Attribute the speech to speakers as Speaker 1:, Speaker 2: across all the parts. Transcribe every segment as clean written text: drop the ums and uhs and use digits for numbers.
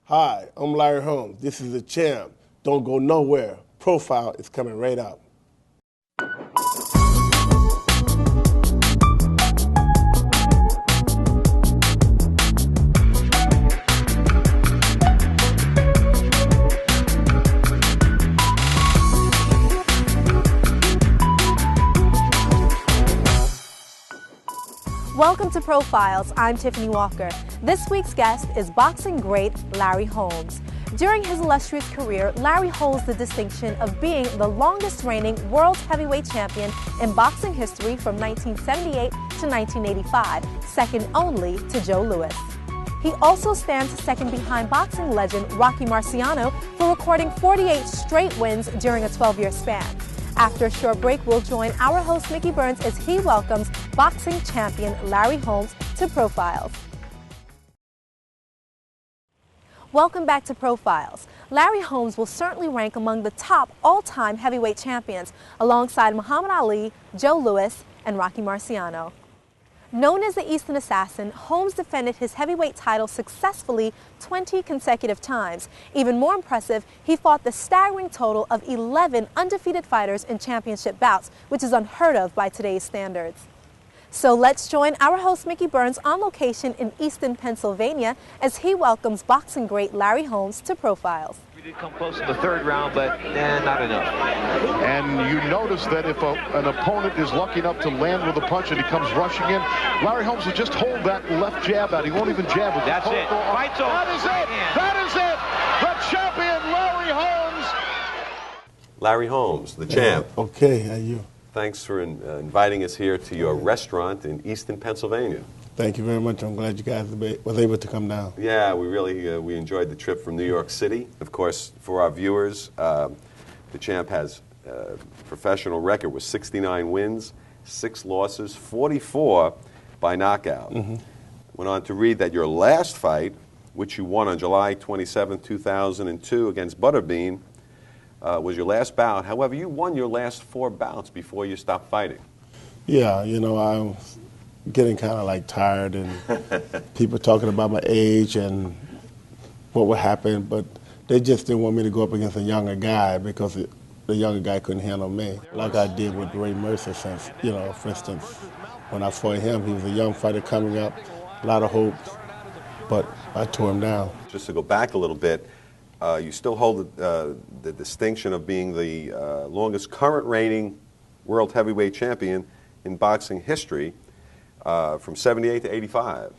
Speaker 1: Hi, I'm Larry Holmes. This is the champ. Don't go nowhere. Profile is coming right up.
Speaker 2: Welcome to Profiles. I'm Tiffany Walker. This week's guest is boxing great Larry Holmes. During his illustrious career, Larry holds the distinction of being the longest reigning world heavyweight champion in boxing history from 1978 to 1985, second only to Joe Louis. He also stands second behind boxing legend Rocky Marciano for recording 48 straight wins during a 12-year span. After a short break, we'll join our host Mickey Burns as he welcomes boxing champion Larry Holmes to Profiles. Welcome back to Profiles. Larry Holmes will certainly rank among the top all-time heavyweight champions, alongside Muhammad Ali, Joe Louis, and Rocky Marciano. Known as the Easton Assassin, Holmes defended his heavyweight title successfully 20 consecutive times. Even more impressive, he fought the staggering total of 11 undefeated fighters in championship bouts, which is unheard of by today's standards. So let's join our host Mickey Burns on location in Easton, Pennsylvania, as he welcomes boxing great Larry Holmes to Profiles.
Speaker 3: We did come close in the third round, but not enough.
Speaker 4: And you notice that if an opponent is lucky enough to land with a punch and he comes rushing in, Larry Holmes will just hold that left jab out. He won't even jab with
Speaker 3: That's it. Fights over.
Speaker 4: That is it. That is it. The champion, Larry Holmes.
Speaker 5: Larry Holmes, the champ.
Speaker 1: Okay, how are you?
Speaker 5: Thanks for inviting us here to your restaurant in Easton, Pennsylvania.
Speaker 1: Thank you very much. I'm glad you guys was able to come down.
Speaker 5: Yeah, we really we enjoyed the trip from New York City. Of course, for our viewers, the champ has a professional record with 69 wins, 6 losses, 44 by knockout. Went on to read that your last fight, which you won on July 27, 2002 against Butterbean, was your last bout. However, you won your last 4 bouts before you stopped fighting.
Speaker 1: Yeah, you know, I was getting kind of like tired and people talking about my age and what would happen, but they just didn't want me to go up against a younger guy because the younger guy couldn't handle me, like I did with Ray MERCER since, you know, for instance, when I fought him, he was a young fighter coming up, a lot of hopes, but I tore him down.
Speaker 5: Just to go back a little bit, you still hold the distinction of being the longest current reigning world heavyweight champion in boxing history from 78 to 85.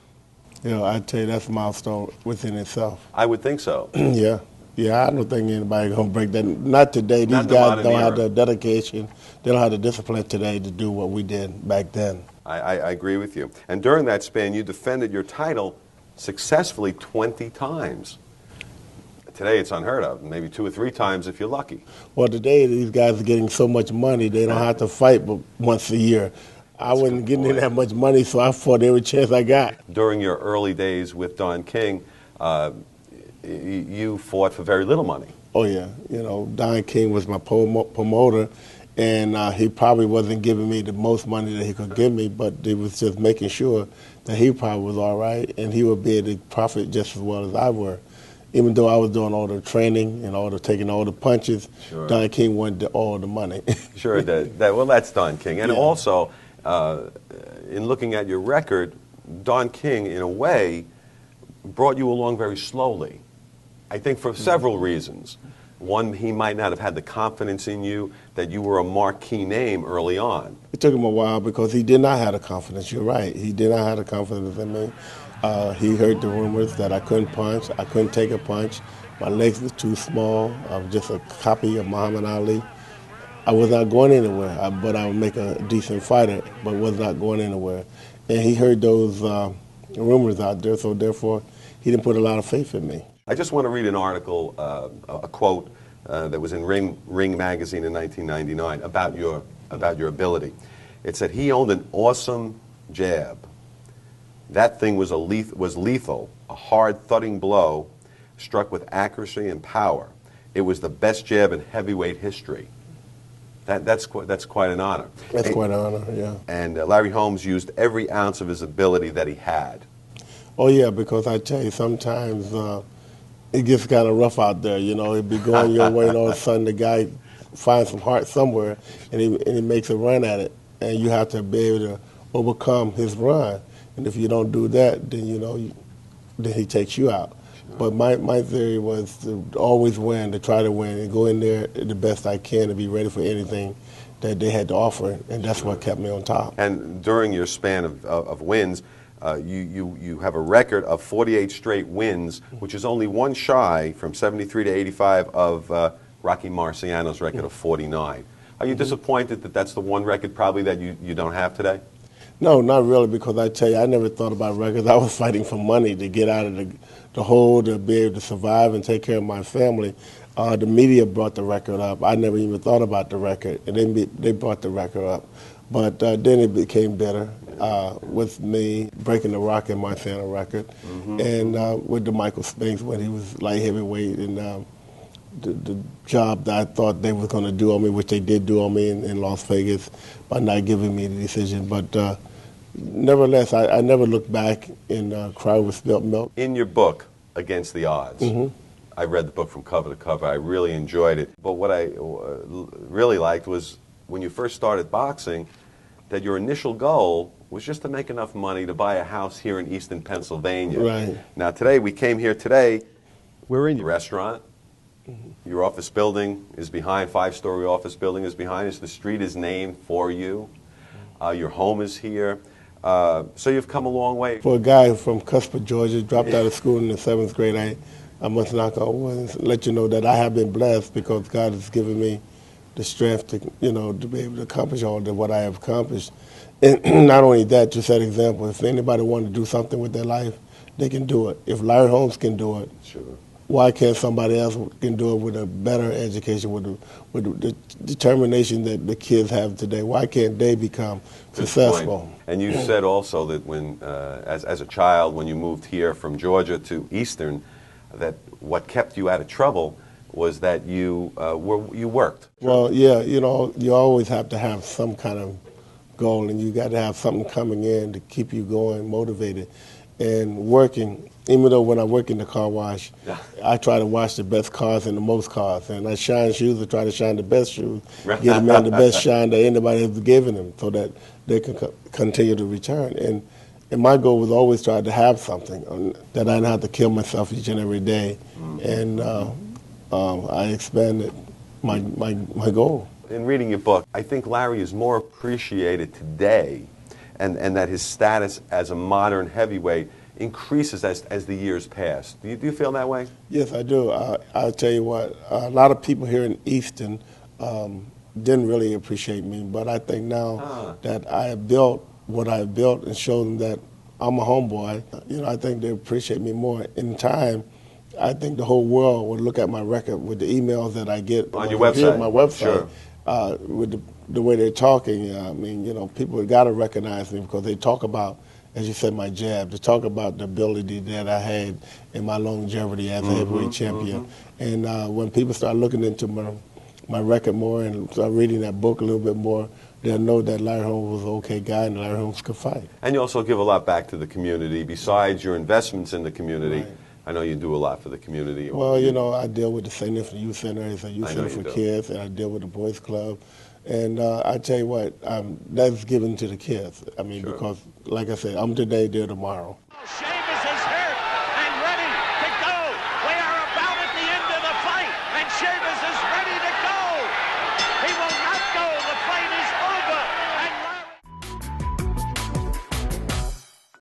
Speaker 1: You know, I'd tell you that's a milestone within itself.
Speaker 5: I would think so.
Speaker 1: Yeah. Yeah, I don't think anybody going to break that. Not today. These guys don't have the dedication. They don't have the discipline today to do what we did back then.
Speaker 5: I agree with you. And during that span, you defended your title successfully 20 times. Today it's unheard of, maybe 2 or 3 times if you're lucky.
Speaker 1: Well, today these guys are getting so much money, they don't have to fight but once a year. I wasn't getting that much money, so I fought every chance I got.
Speaker 5: During your early days with Don King, you fought for very little money.
Speaker 1: Oh, yeah. You know, Don King was my promoter, and he probably wasn't giving me the most money that he could give me, but he was just making sure that he probably was all right, and he would be able to profit just as well as I were. Even though I was doing all the training and taking all the punches, sure. Don King wanted all the money.
Speaker 5: Sure, well, that's Don King. And also, in looking at your record, Don King, in a way, brought you along very slowly. I think for several reasons. One, he might not have had the confidence in you that you were a marquee name early on.
Speaker 1: It took him a while because he did not have the confidence. You're right. He did not have the confidence in me. He heard the rumors that I couldn't punch, I couldn't take a punch, my legs were too small, I was just a copy of Muhammad Ali. I was not going anywhere, but I would make a decent fighter, but was not going anywhere. And he heard those rumors out there, so therefore he didn't put a lot of faith in me.
Speaker 5: I just want to read an article, a quote that was in Ring magazine in 1999 about your ability. It said, he owned an awesome jab. That thing was lethal, a hard thudding blow struck with accuracy and power. It was the best jab in heavyweight history. That's quite an honor.
Speaker 1: That's quite an honor, yeah.
Speaker 5: And Larry Holmes used every ounce of his ability that he had.
Speaker 1: Oh yeah, because I tell you, sometimes it gets kind of rough out there. You know, it'd be going your way, and all of a sudden the guy finds some heart somewhere, and he makes a run at it, and you have to be able to overcome his run. And if you don't do that, then then he takes you out. But my theory was to always win, to try to win, and go in there the best I can to be ready for anything that they had to offer, and that's what kept me on top.
Speaker 5: And during your span of wins, you have a record of 48 straight wins, which is only one shy from 73 to 85 of Rocky Marciano's record of 49. Are you disappointed that that's the one record probably that you don't have today?
Speaker 1: No, not really, because I tell you, I never thought about records. I was fighting for money to get out of the hole, to be able to survive and take care of my family. The media brought the record up. I never even thought about the record, and they brought the record up. But then it became better with me breaking the Rocky Marciano record, and with the Michael Spinks when he was light heavyweight, and the job that I thought they were going to do on me, which they did do on me in Las Vegas by not giving me the decision. But nevertheless, I never looked back and cried with spilt milk.
Speaker 5: In your book, Against the Odds, I read the book from cover to cover. I really enjoyed it. But what I really liked was when you first started boxing, that your initial goal was just to make enough money to buy a house here in Easton, Pennsylvania.
Speaker 1: Right.
Speaker 5: Now today, we came here today, we're in your restaurant. Your office building is behind, 5-story office building is behind us. The street is named for you. Your home is here. So you've come a long way.
Speaker 1: For a guy from Cuthbert, Georgia, dropped out of school in the 7th grade, I must knock on wood and let you know that I have been blessed because God has given me the strength to, to be able to accomplish all that what I have accomplished. And not only that, to set example, if anybody wanted to do something with their life, they can do it. If Larry Holmes can do it,
Speaker 5: sure, why
Speaker 1: can't somebody else can do it with a better education, with the determination that the kids have today? Why can't they become successful?
Speaker 5: Point. And you said also that when, as a child, when you moved here from Georgia to Eastern, that what kept you out of trouble was that you worked.
Speaker 1: Well, yeah, you always have to have some kind of goal, and you got to have something coming in to keep you going, motivated, and working. Even though when I work in the car wash, I try to wash the best cars and the most cars. And I shine shoes, I try to shine the best shoes, get a man the best shine that anybody has given them so that they can continue to return. And my goal was always try to have something that I didn't have to kill myself each and every day. And I expanded my goal.
Speaker 5: In reading your book, I think Larry is more appreciated today and that his status as a modern heavyweight increases as the years pass. Do you feel that way?
Speaker 1: Yes, I do. I'll tell you what, a lot of people here in Easton didn't really appreciate me, but I think now that I have built what I've built and showed them that I'm a homeboy, I think they appreciate me more. In time, I think the whole world would look at my record with the emails that I get
Speaker 5: on your website.
Speaker 1: My website,
Speaker 5: sure.
Speaker 1: With the way they're talking. I mean, people have got to recognize me because they talk about, as you said, my jab. They talk about the ability that I had and my longevity as a heavyweight champion. And when people start looking into my record more and start reading that book a little bit more, they'll know that Larry Holmes was an okay guy and Larry Holmes could fight.
Speaker 5: And you also give a lot back to the community. Besides your investments in the community, right. I know you do a lot for the community.
Speaker 1: Well, I deal with the St. Anthony Youth Center. It's a youth center for kids, and I deal with the Boys Club. And I tell you what, that's given to the kids. I mean, because, like I said, I'm today, they're tomorrow.